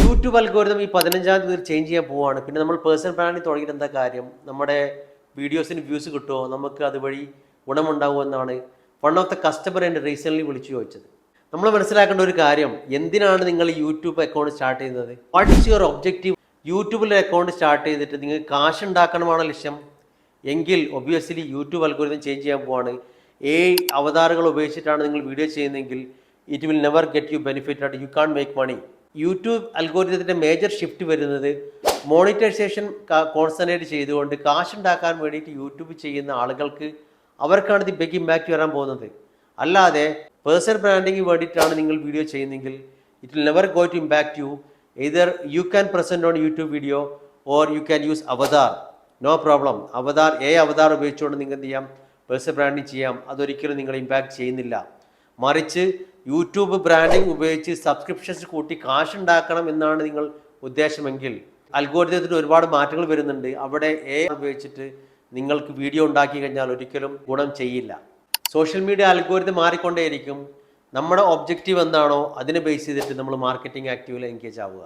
YouTube algorithm ഈ 15-ാം തീയതി change ചെയ്യാൻ പോവാണ്. പിന്നെ നമ്മൾ പേഴ്സണൽ ബ്രാൻഡിൽ തുടങ്ങിയിട്ട് എന്താ കാര്യം? നമ്മുടെ വീഡിയോസിന് വ്യൂസ് കിട്ടുമോ, നമുക്ക് അതുവഴി ഗുണമുണ്ടാവുമോ എന്നാണ് വൺ ഓഫ് ദ കസ്റ്റമർ എന്നെ റീസെൻ്റ്ലി വിളിച്ചു ചോദിച്ചത്. നമ്മൾ മനസ്സിലാക്കേണ്ട ഒരു കാര്യം, എന്തിനാണ് നിങ്ങൾ യൂട്യൂബ് അക്കൗണ്ട് സ്റ്റാർട്ട് ചെയ്യുന്നത്? What is your objective? യൂട്യൂബിൽ അക്കൗണ്ട് സ്റ്റാർട്ട് ചെയ്തിട്ട് നിങ്ങൾ കാശ് ഉണ്ടാക്കണമാണ് ലക്ഷ്യം എങ്കിൽ ഒബ്വിയസ്ലി യൂട്യൂബ് അൽഗോരിതം ചേഞ്ച് ചെയ്യാൻ പോവാണ്. അവതാറുകൾ ഉപയോഗിച്ചിട്ടാണ് നിങ്ങൾ വീഡിയോ ചെയ്യുന്നതെങ്കിൽ it will never get you benefit ആയിട്ട് you can make money. YouTube അൽഗോരിതത്തിൻ്റെ മേജർ ഷിഫ്റ്റ് വരുന്നത് മോണിറ്റൈസേഷൻ കോൺസെൻട്രേറ്റ് ചെയ്തുകൊണ്ട് കാശുണ്ടാക്കാൻ വേണ്ടിയിട്ട് യൂട്യൂബ് ചെയ്യുന്ന ആളുകൾക്ക് അവർക്കാണ് ഇത് ബിഗ് ഇമ്പാക്റ്റ് വരാൻ പോകുന്നത്. അല്ലാതെ പേഴ്സണൽ ബ്രാൻഡിങ് വേണ്ടിയിട്ടാണ് നിങ്ങൾ വീഡിയോ ചെയ്യുന്നതെങ്കിൽ it will never go to impact you. Either you can present on YouTube video or you can use avatar, no problem. അവതാർ ഉപയോഗിച്ചുകൊണ്ട് നിങ്ങൾക്ക് എന്ത് ചെയ്യാം, പേഴ്സണൽ ബ്രാൻഡിങ് ചെയ്യാം. അതൊരിക്കലും നിങ്ങൾ ഇമ്പാക്റ്റ് ചെയ്യുന്നില്ല. മറിച്ച് യൂട്യൂബ് ബ്രാൻഡിങ് ഉപയോഗിച്ച് സബ്സ്ക്രിപ്ഷൻസ് കൂട്ടി കാശുണ്ടാക്കണം എന്നാണ് നിങ്ങൾ ഉദ്ദേശമെങ്കിൽ അൽഗോരിതത്തിന് ഒരുപാട് മാറ്റങ്ങൾ വരുന്നുണ്ട്. അവിടെ ഉപയോഗിച്ചിട്ട് നിങ്ങൾക്ക് വീഡിയോ ഉണ്ടാക്കി കഴിഞ്ഞാൽ ഒരിക്കലും ഗുണം ചെയ്യില്ല. സോഷ്യൽ മീഡിയ അൽഗോരിതം മാറിക്കൊണ്ടേയിരിക്കും. നമ്മുടെ ഒബ്ജക്റ്റീവ് എന്താണോ അതിനെ ബേസ് ചെയ്തിട്ട് നമ്മൾ മാർക്കറ്റിംഗ് ആക്ടിവിൽ എൻഗേജ് ആവുക.